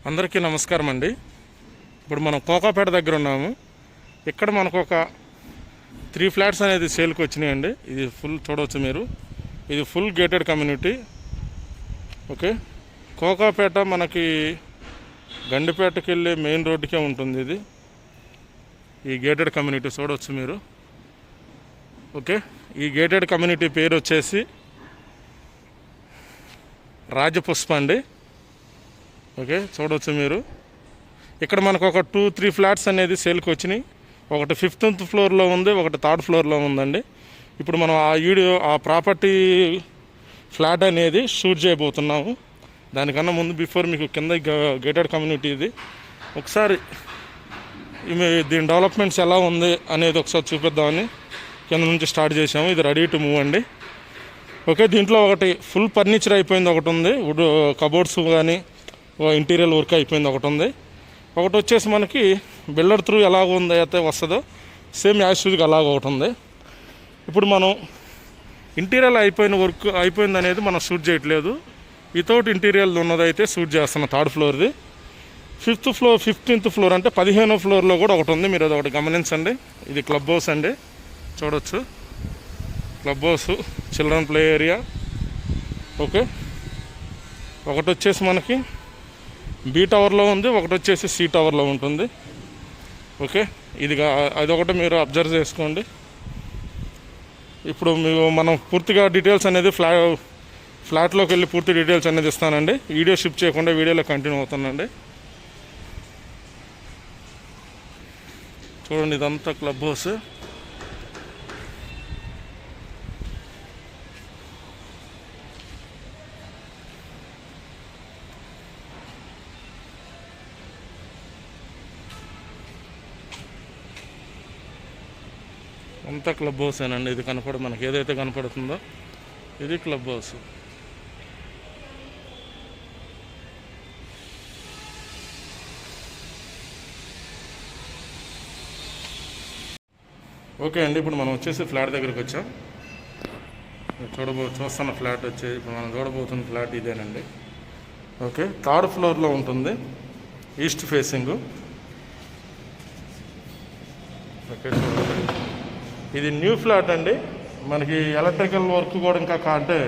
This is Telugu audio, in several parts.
అందరికీ నమస్కారం అండి. ఇప్పుడు మనం కోకాపేట దగ్గర ఉన్నాము. ఇక్కడ మనకు ఒక 3 ఫ్లాట్స్ అనేది సేల్కి వచ్చినాయండి. ఇది ఫుల్ చూడవచ్చు మీరు. ఇది full gated community. Okay, Kokapet మనకి గండిపేటకి వెళ్ళే మెయిన్ రోడ్డుకే ఉంటుంది. ఇది ఈ గేటెడ్ కమ్యూనిటీ చూడవచ్చు మీరు. ఓకే, ఈ గేటెడ్ కమ్యూనిటీ పేరు వచ్చేసి రాజపుష్ప అండి. ఓకే, చూడవచ్చు మీరు. ఇక్కడ మనకు ఒక 2-3 ఫ్లాట్స్ అనేది సేల్కి వచ్చినాయి. ఒకటి 5th ఫ్లోర్లో ఉంది, ఒకటి 3rd ఫ్లోర్లో ఉందండి. ఇప్పుడు మనం ఆ ప్రాపర్టీ ఫ్లాట్ అనేది షూట్ చేయబోతున్నాము. దానికన్నా ముందు బిఫోర్ మీకు కింద గేటెడ్ కమ్యూనిటీ ఇది ఒకసారి దీని డెవలప్మెంట్స్ ఎలా ఉంది అనేది ఒకసారి చూపిద్దామని కింద నుంచి స్టార్ట్ చేసాము. ఇది రెడీ టు మూవ్ అండి. ఓకే, దీంట్లో ఒకటి ఫుల్ ఫర్నిచర్ అయిపోయింది, ఒకటి ఉంది వుడ్ కబోర్డ్స్ కానీ ఇంటీరియర్ వర్క్ అయిపోయింది, ఒకటి ఉంది. ఒకటి వచ్చేసి మనకి బిల్డర్ త్రూ ఎలాగ ఉంది అయితే వస్తుందో సేమ్ యాజ్యూజ్గా అలాగ ఒకటి ఉంది. ఇప్పుడు మనం ఇంటీరియర్ వర్క్ అయిపోయింది అనేది మనం షూట్ చేయట్లేదు. వితౌట్ ఇంటీరియర్ ఉన్నదైతే షూట్ చేస్తున్నాం. 3rd ఫ్లోర్ది. 15th ఫ్లోర్ అంటే 15వ ఫ్లోర్లో కూడా ఒకటి ఉంది. మీరు అది ఒకటి గమనించండి. ఇది క్లబ్ హౌస్ అండి, చూడవచ్చు. Club house, children play area. Okay, ఒకటి వచ్చేసి మనకి బీ టవర్లో ఉంది, ఒకటి వచ్చేసి సి టవర్లో ఉంటుంది. ఓకే, అదొకటి మీరు అబ్జర్వ్ చేసుకోండి. ఇప్పుడు మనం పూర్తిగా డీటెయిల్స్ అనేది ఫ్లాట్లోకి వెళ్ళి పూర్తి డీటెయిల్స్ అనేది ఇస్తానండి. వీడియో షిఫ్ట్ చేయకుండా వీడియోలో కంటిన్యూ అవుతానండి. చూడండి, ఇదంతా క్లబ్ హౌస్. అంతా క్లబ్ హౌస్ ఏనండి. ఇది మనకి ఏదైతే కనపడుతుందో ఇది క్లబ్ హౌస్. ఓకే అండి, ఇప్పుడు మనం వచ్చేసి ఫ్లాట్ దగ్గరికి వచ్చాం. చూస్తున్న ఫ్లాట్ వచ్చేసి ఇప్పుడు మనం చూడబోతున్న ఫ్లాట్ ఇదేనండి. ఓకే, 3rd ఫ్లోర్లో ఉంటుంది, ఈస్ట్ ఫేసింగ్. ఓకే, చూడండి, ఇది న్యూ ఫ్లాట్ అండి. మనకి ఎలక్ట్రికల్ వర్క్ కూడా ఇంకా అంటే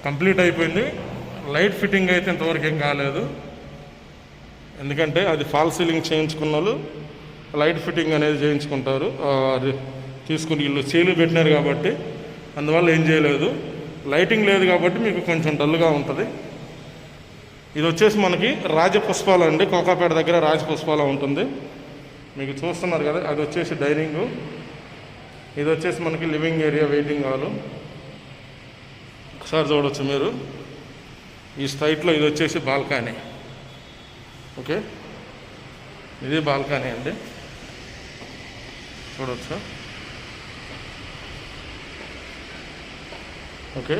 కంప్లీట్ అయిపోయింది. లైట్ ఫిట్టింగ్ అయితే ఇంతవరకు ఏం కాలేదు, ఎందుకంటే అది ఫాల్ సీలింగ్ చేయించుకున్న వాళ్ళు లైట్ ఫిట్టింగ్ అనేది చేయించుకుంటారు. అది తీసుకుని వీళ్ళు సీలు పెట్టినారు కాబట్టి అందువల్ల ఏం చేయలేదు. లైటింగ్ లేదు కాబట్టి మీకు కొంచెం డల్గా ఉంటుంది. ఇది వచ్చేసి మనకి రాజపుష్పాల అండి. కోకాపేట దగ్గర రాజపుష్పాల ఉంటుంది. మీకు చూస్తున్నారు కదా, అది వచ్చేసి డైనింగు. ఇది వచ్చేసి మనకి లివింగ్ ఏరియా, వెయిటింగ్ హాలు. ఒకసారి చూడవచ్చు మీరు. ఈ సైట్లో ఇది వచ్చేసి బాల్కనీ. ఓకే, ఇది బాల్కనీ అండి, చూడవచ్చు. ఓకే,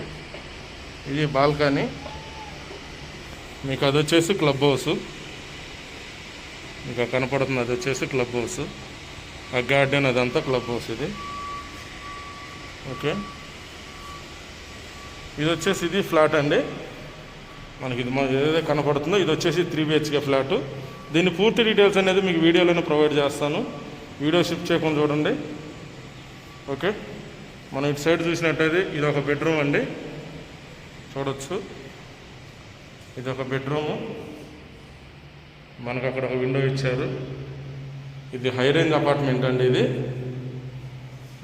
ఇది బాల్కనీ. మీకు అది వచ్చేసి క్లబ్ హౌస్. మీకు కనపడుతుంది, అది వచ్చేసి క్లబ్ హౌస్. ఆ గార్డెన్ అదంతా క్లబ్ హౌస్ ఇది. ఓకే, ఇది వచ్చేసి ఇది ఫ్లాట్ అండి. మనకి ఇది ఏదైతే కనపడుతుందో ఇది వచ్చేసి 3 BHK ఫ్లాట్. దీని పూర్తి డీటెయిల్స్ అనేది మీకు వీడియోలోనే ప్రొవైడ్ చేస్తాను. వీడియో షిఫ్ట్ చేయకుండా చూడండి. ఓకే, మనం ఇటు సైడ్ చూసినట్టయితే ఇది ఒక బెడ్రూమ్ అండి, చూడవచ్చు. ఇది ఒక బెడ్రూము. మనకు అక్కడ ఒక విండో ఇచ్చారు. ఇది హై రేంజ్ అపార్ట్మెంట్ అండి. ఇది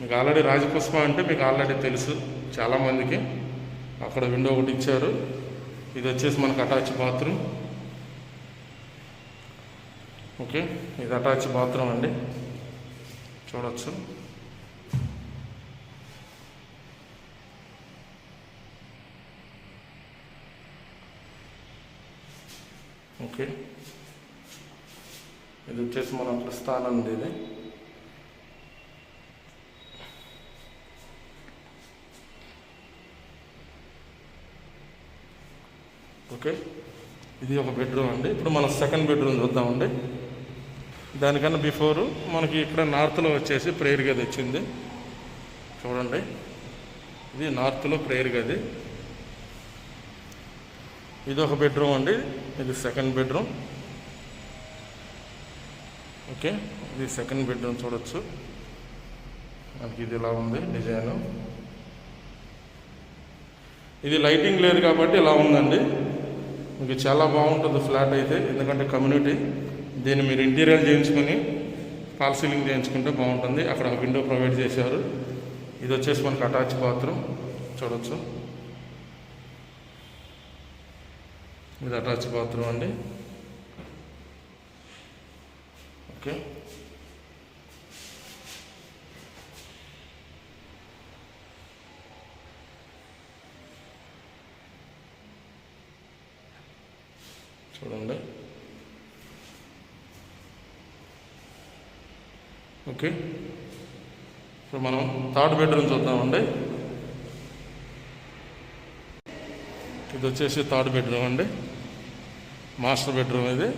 మీకు ఆల్రెడీ రాజపుష్ప అంటే మీకు ఆల్రెడీ తెలుసు చాలామందికి. అక్కడ విండో ఒకటి ఇచ్చారు. ఇది వచ్చేసి మనకు అటాచ్ బాత్రూమ్. ఓకే, ఇది అటాచ్ బాత్రూమ్ అండి, చూడవచ్చు. ఓకే, ఇది వచ్చేసి మన ప్రస్థానం ఇది. ఓకే, ఇది ఒక బెడ్రూమ్ అండి. ఇప్పుడు మనం 2nd బెడ్రూమ్ చూద్దామండి. దానికన్నా బిఫోరు మనకి ఇక్కడ నార్త్లో వచ్చేసి ప్రేయర్ గది వచ్చింది, చూడండి. ఇది నార్త్లో ప్రేయర్ గది. ఇది ఒక బెడ్రూమ్ అండి, ఇది 2nd బెడ్రూమ్. ఓకే, ఇది సెకండ్ బెడ్రూమ్ చూడొచ్చు. మనకి ఇది ఇలా ఉంది డిజైన్. ఇది లైటింగ్ లేదు కాబట్టి ఇలా ఉందండి. మీకు చాలా బాగుంటుంది ఫ్లాట్ అయితే, ఎందుకంటే కమ్యూనిటీ. దీన్ని మీరు ఇంటీరియర్ చేయించుకొని ఫాల్ సీలింగ్ చేయించుకుంటే బాగుంటుంది. అక్కడ ఒక విండో ప్రొవైడ్ చేశారు. ఇది వచ్చేసి మనకు అటాచ్ బాత్రూమ్ చూడొచ్చు. ఇది అటాచ్ బాత్రూమ్ అండి. ఓకే, చూడండి. ఓకే, ఇప్పుడు మనం థర్డ్ బెడ్రూమ్ చూద్దామండి. ఇది వచ్చేసి థర్డ్ బెడ్రూమ్ అండి, మాస్టర్ బెడ్రూమ్. ఇది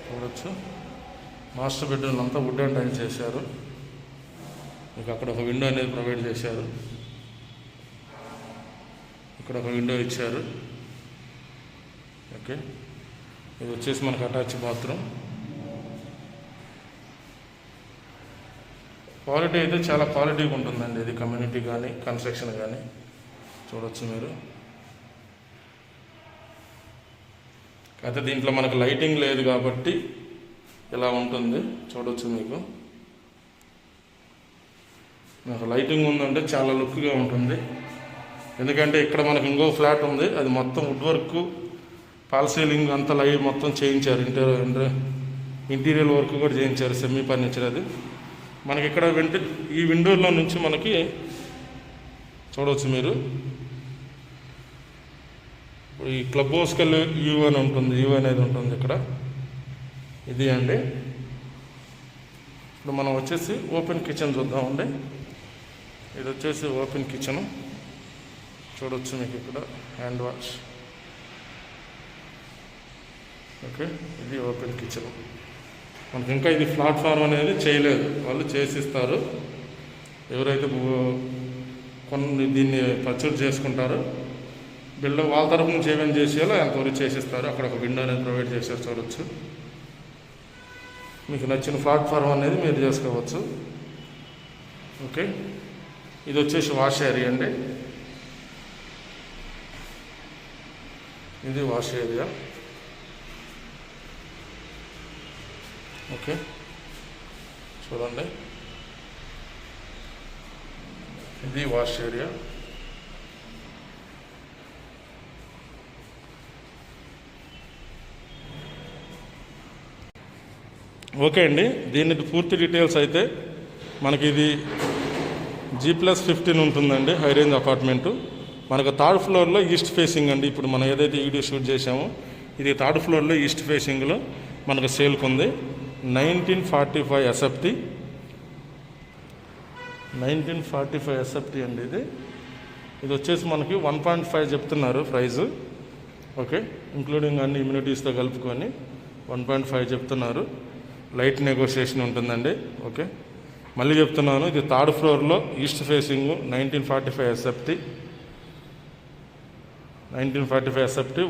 చూడొచ్చు. మాస్టర్ బెడ్రూమ్ అంతా వుడ్ అండ్ టైల్ చేశారు. మీకు అక్కడ ఒక విండో అనేది ప్రొవైడ్ చేశారు. ఇక్కడ ఒక విండో ఇచ్చారు. ఓకే, ఇది వచ్చేసి మనకు అటాచ్ బాత్రూమ్. క్వాలిటీ అయితే చాలా క్వాలిటీగా ఉంటుందండి. ఇది కమ్యూనిటీ కానీ కన్స్ట్రక్షన్ కానీ చూడవచ్చు మీరు. అయితే దీంట్లో మనకు లైటింగ్ లేదు కాబట్టి ఇలా ఉంటుంది చూడవచ్చు. మీకు లైటింగ్ ఉందంటే చాలా లుక్గా ఉంటుంది. ఎందుకంటే ఇక్కడ మనకు ఇంకో ఫ్లాట్ ఉంది, అది మొత్తం వుడ్ వర్క్, ఫాల్ సీలింగ్ అంతా లైట్ మొత్తం చేయించారు. ఇంటీరియర్ వర్క్ కూడా చేయించారు, సెమీ ఫర్నిచర్. అది మనకి ఇక్కడ ఈ విండోలో నుంచి మనకి చూడవచ్చు మీరు. ఈ క్లబ్ హౌస్కి వెళ్ళి వ్యూ అని ఉంటుంది, వ్యూ అనేది ఉంటుంది ఇక్కడ. ఇది అండి. ఇప్పుడు మనం వచ్చేసి ఓపెన్ కిచెన్ చూద్దామండి. ఇది వచ్చేసి ఓపెన్ కిచెన్ చూడవచ్చు మీకు ఇక్కడ. Hand wash. ఓకే, ఇది ఓపెన్ కిచెన్. మనకి ఇంకా ఇది ప్లాట్ఫామ్ అనేది చేయలేదు, వాళ్ళు చేసిస్తారు. ఎవరైతే దీన్ని పర్చేజ్ చేసుకుంటారో బిల్డర్ వాళ్ళ తరఫు నుంచి ఏమేమి చేసేయాలో అంతవరకు చేసిస్తారు. అక్కడ ఒక విండో అనేది ప్రొవైడ్ చేశారు చూడవచ్చు. మీకు నచ్చిన ప్లాట్ఫామ్ అనేది మీరు చేసుకోవచ్చు. ఓకే, ఇది వచ్చేసి వాష్ ఏరియా అండి. ఇది వాష్ ఏరియా. ఓకే, చూడండి. ఇది వాష్ ఏరియా. ఓకే అండి, దీని పూర్తి డీటెయిల్స్ అయితే మనకి ఇది G+15 ఉంటుందండి, హై రేంజ్ అపార్ట్మెంటు. మనకు థర్డ్ ఫ్లోర్లో ఈస్ట్ ఫేసింగ్ అండి. ఇప్పుడు మనం ఏదైతే వీడియో షూట్ చేసామో ఇది థర్డ్ ఫ్లోర్లో ఈస్ట్ ఫేసింగ్లో మనకు సేల్కి ఉంది. 1945 ఎస్ఎఫ్టీ. 1945 ఎస్ఎఫ్టీ అండి ఇది. ఇది వచ్చేసి మనకి 1.5 చెప్తున్నారు ప్రైజు. ఓకే, ఇంక్లూడింగ్ అన్ని ఇమ్యూనిటీస్తో కలుపుకొని 1.5 చెప్తున్నారు. లైట్ నెగోషియేషన్ ఉంటుందండి. ఓకే, మళ్ళీ చెప్తున్నాను, ఇది థర్డ్ ఫ్లోర్లో east facing 1945 SFT. 1945 SFT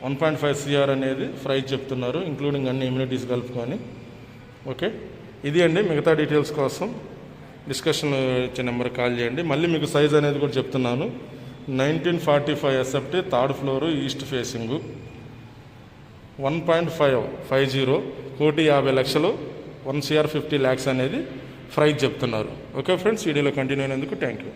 1.5 CR అనేది ప్రైజ్ చెప్తున్నారు, ఇంక్లూడింగ్ అన్ని ఇమ్యూనిటీస్ కలుపుకొని. ఓకే, ఇది అండి. మిగతా డీటెయిల్స్ కోసం డిస్కషన్ ఇచ్చే నెంబర్కి కాల్ చేయండి. మళ్ళీ మీకు సైజ్ అనేది కూడా చెప్తున్నాను. 1945 SFT third floor east facing 1.50 1,50,00,000 1 CR 50 lakhs అనేది ప్రైజ్ చెప్తున్నారు. ఓకే ఫ్రెండ్స్, వీడియోలో కంటిన్యూ అయినందుకు థ్యాంక్ యూ.